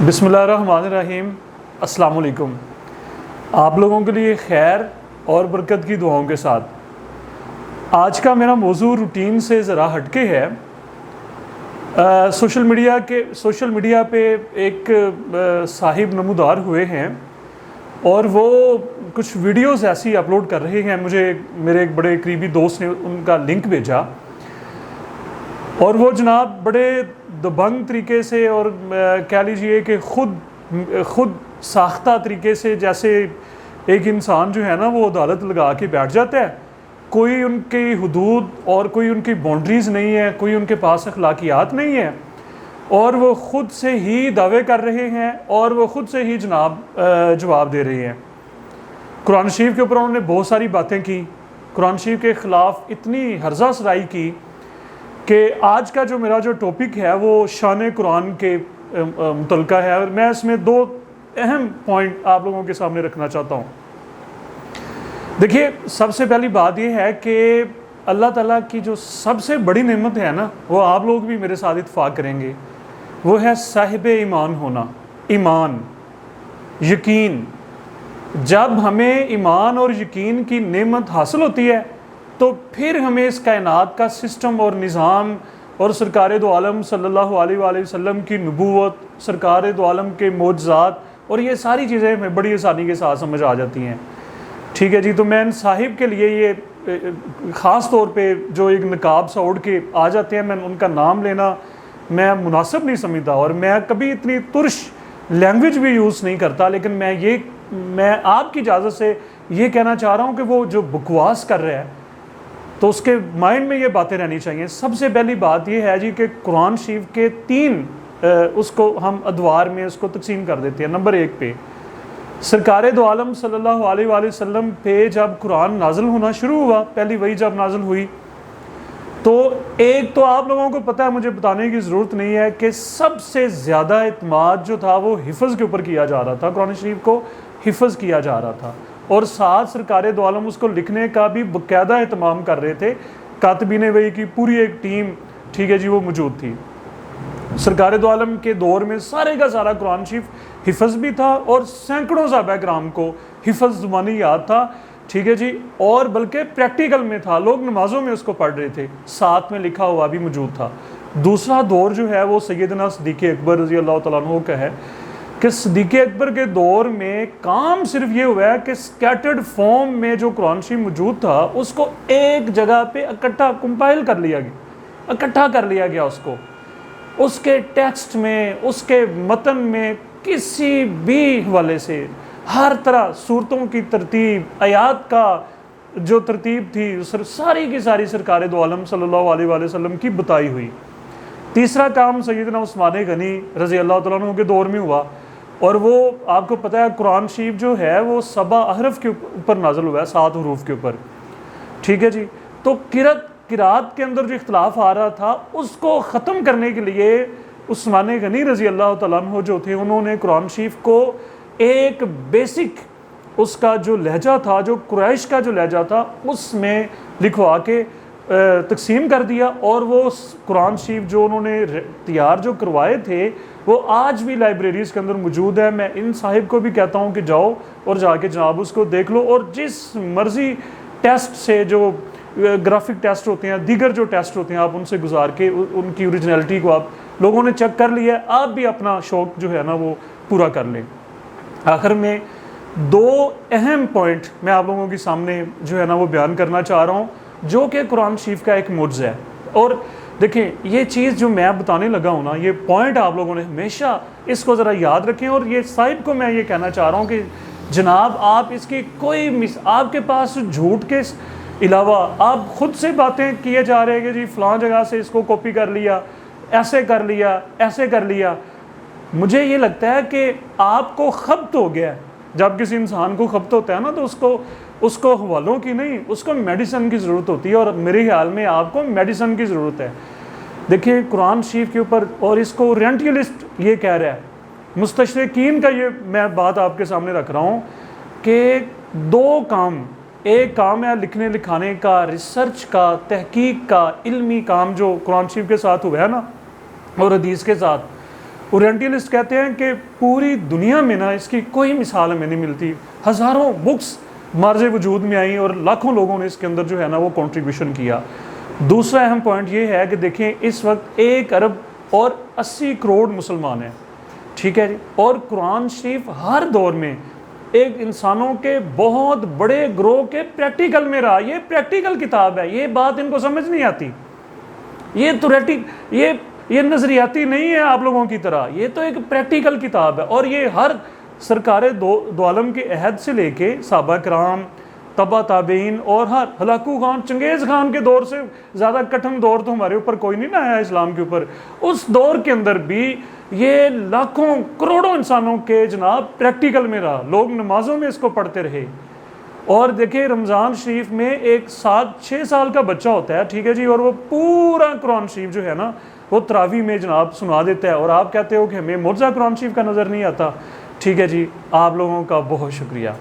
बिस्मिल्लाहिर्रहमानिर्रहीम। अस्सलाम वालेकुम। आप लोगों के लिए खैर और बरकत की दुआओं के साथ आज का मेरा मौजू रूटीन से ज़रा हटके है। सोशल मीडिया पे एक साहिब नमूदार हुए हैं और वो कुछ वीडियोस ऐसी अपलोड कर रहे हैं। मुझे मेरे एक बड़े करीबी दोस्त ने उनका लिंक भेजा और वो जनाब बड़े दबंग तरीके से और कह लीजिए कि खुद साख्ता तरीके से, जैसे एक इंसान जो है ना वो अदालत लगा के बैठ जाता है। कोई उनकी हुदूद और कोई उनकी बाउंड्रीज़ नहीं है, कोई उनके पास अखलाकियात नहीं है और वो ख़ुद से ही दावे कर रहे हैं और वो ख़ुद से ही जवाब दे रहे हैं। कुरान शरीफ के ऊपर उन्होंने बहुत सारी बातें की, कुरान शरीफ के ख़िलाफ़ इतनी हर्जा सराई की कि आज का जो मेरा जो टॉपिक है वो शान कुरान के मुतल्लिक़ है और मैं इसमें दो अहम पॉइंट आप लोगों के सामने रखना चाहता हूँ। देखिए, सबसे पहली बात यह है कि अल्लाह ताला की जो सबसे बड़ी नेमत है ना, वो आप लोग भी मेरे साथ इत्फाक करेंगे, वो है साहिब ईमान होना। ईमान, यकीन। जब हमें ईमान और यकीन की नेमत हासिल होती है तो फिर हमें इस कायनात का सिस्टम और निज़ाम और सरकार दो आलम सल्लल्लाहु अलैहि वसल्लम की नबूवत, सरकार दो आलम के मोजज़ात और ये सारी चीज़ें हमें बड़ी आसानी के साथ समझ आ जाती हैं। ठीक है जी। तो मैं इन साहिब के लिए ये ख़ास तौर पे जो एक नकाब सा ओढ़ के आ जाते हैं, मैं उनका नाम लेना मैं मुनासिब नहीं समझता और मैं कभी इतनी तुर्श लैंग्वेज भी यूज़ नहीं करता, लेकिन मैं आपकी इजाज़त से ये कहना चाह रहा हूँ कि वो जो बकवास कर रहा है तो उसके माइंड में ये बातें रहनी चाहिए। सबसे पहली बात ये है जी कि कुरान शरीफ के तीन उसको हम अदवार में उसको तकसीम कर देते हैं। नंबर एक पे सरकार दो आलम सल्लल्लाहु अलैहि वसल्लम पे जब कुरान नाज़िल होना शुरू हुआ, पहली वही जब नाज़िल हुई, तो एक तो आप लोगों को पता है, मुझे बताने की ज़रूरत नहीं है कि सबसे ज़्यादा इत्माद जो था वो हिफ़्ज़ के ऊपर किया जा रहा था। कुरान शरीफ को हिफ़्ज़ किया जा रहा था और साथ सरकार दो आलम उसको लिखने का भी बाकायदा एहतमाम कर रहे थे। कातबीन वही की पूरी एक टीम, ठीक है जी, वो मौजूद थी। सरकार दो आलम के दौर में सारे का सारा कुरान शरीफ हिफ़्ज़ भी था और सैकड़ों सहाबा किराम को हिफ़्ज़ ज़ुबानी याद था, ठीक है जी, और बल्कि प्रैक्टिकल में था, लोग नमाज़ों में उसको पढ़ रहे थे, साथ में लिखा हुआ भी मौजूद था। दूसरा दौर जो है वो सैयदना सिद्दीक़ अकबर रज़ी अल्लाह तआला अन्हु का है कि सिद्दीक़ अकबर के दौर में काम सिर्फ ये हुआ है कि स्कैटर्ड फॉर्म में जो कुरान शरीफ मौजूद था उसको एक जगह पे इकट्ठा कंपाइल कर लिया गया, इकट्ठा कर लिया गया उसको, उसके टेक्स्ट में, उसके मतन में किसी भी हवाले से हर तरह सूरतों की तरतीब, आयात का जो तरतीब थी, सारी की सारी सरकार दो आलम सल्लल्लाहु अलैहि वसल्लम की बताई हुई। तीसरा काम सैयदना उस्मान गनी रज़ी अल्लाह तआला अन्हु के दौर में हुआ और वो आपको पता है कुरान शरीफ जो है वो सबा अहरफ के ऊपर नाज़िल हुआ है, 7 हरूफ के ऊपर, ठीक है जी। तो किरात के अंदर जो इख्तलाफ आ रहा था उसको ख़त्म करने के लिए उस्मान गनी रज़ी अल्लाह तआला अन्हु जो थे, उन्होंने कुरान शरीफ को एक बेसिक उसका जो लहजा था, जो कुरैश का जो लहजा था, उसमें लिखवा के तकसीम कर दिया और वो कुरान शरीफ जो उन्होंने तैयार जो करवाए थे वो आज भी लाइब्रेरीज़ के अंदर मौजूद है। मैं इन साहिब को भी कहता हूँ कि जाओ और जाके जनाब उसको देख लो और जिस मर्ज़ी टेस्ट से, जो ग्राफिक टेस्ट होते हैं, दीगर जो टेस्ट होते हैं, आप उनसे गुजार के उनकी ओरिजिनलिटी को आप लोगों ने चेक कर लिया है, आप भी अपना शौक़ जो है ना वो पूरा कर लें। आखिर में दो अहम पॉइंट मैं आप लोगों के सामने जो है ना वो बयान करना चाह रहा हूँ, जो कि कुरान शरीफ का एक मुअज़्ज़ा है। और देखें, ये चीज़ जो मैं बताने लगा हूँ ना, ये पॉइंट आप लोगों ने हमेशा इसको ज़रा याद रखें। और ये साहिब को मैं ये कहना चाह रहा हूँ कि जनाब आप इसकी कोई आपके पास झूठ के अलावा आप ख़ुद से बातें किए जा रहे हैं कि जी फ़लाँ जगह से इसको कॉपी कर लिया, ऐसे कर लिया, ऐसे कर लिया। मुझे ये लगता है कि आपको खब्त हो गया है। जब किसी इंसान को खब्त होता है ना तो उसको हवालों की नहीं, उसको मेडिसिन की ज़रूरत होती है और मेरे ख्याल में आपको मेडिसिन की ज़रूरत है। देखिए कुरान शरीफ के ऊपर, और इसको ओरिएंटलिस्ट ये कह रहा है, मुस्तशरिकीन का ये मैं बात आपके सामने रख रहा हूँ कि दो काम, एक काम है लिखने लिखाने का, रिसर्च का, तहकीक का, इल्मी काम जो कुरान शरीफ के साथ हुआ है ना और हदीस के साथ, ओरिएंटलिस्ट कहते हैं कि पूरी दुनिया में ना इसकी कोई मिसाल हमें नहीं मिलती। हज़ारों बुक्स मार्ज वजूद में आई और लाखों लोगों ने इसके अंदर जो है ना वो कंट्रीब्यूशन किया। दूसरा अहम पॉइंट ये है कि देखें इस वक्त 1 अरब और 80 करोड़ मुसलमान हैं, ठीक है जी। और कुरान शरीफ हर दौर में एक इंसानों के बहुत बड़े ग्रोह के प्रैक्टिकल में रहा। ये प्रैक्टिकल किताब है, ये बात इनको समझ नहीं आती। ये थ्योरेटिक, ये नज़रियाती नहीं है आप लोगों की तरह, ये तो एक प्रैक्टिकल किताब है। और ये हर सरकार दो आलम के अहद से लेके सहाबा कराम, तबा ताबीन और हर हलाकू खान, चंगेज़ खान के दौर से ज़्यादा कठिन दौर तो हमारे ऊपर कोई नहीं ना आया इस्लाम के ऊपर। उस दौर के अंदर भी ये लाखों करोड़ों इंसानों के जनाब प्रैक्टिकल में रहा। लोग नमाजों में इसको पढ़ते रहे। और देखिए रमज़ान शरीफ में एक 7-6 साल का बच्चा होता है, ठीक है जी, और वो पूरा कुरान शरीफ जो है ना वो तरावी में जनाब सुना देता है। और आप कहते हो कि हमें मुर्जा कुरान शरीफ का नज़र नहीं आता। ठीक है जी, आप लोगों का बहुत शुक्रिया।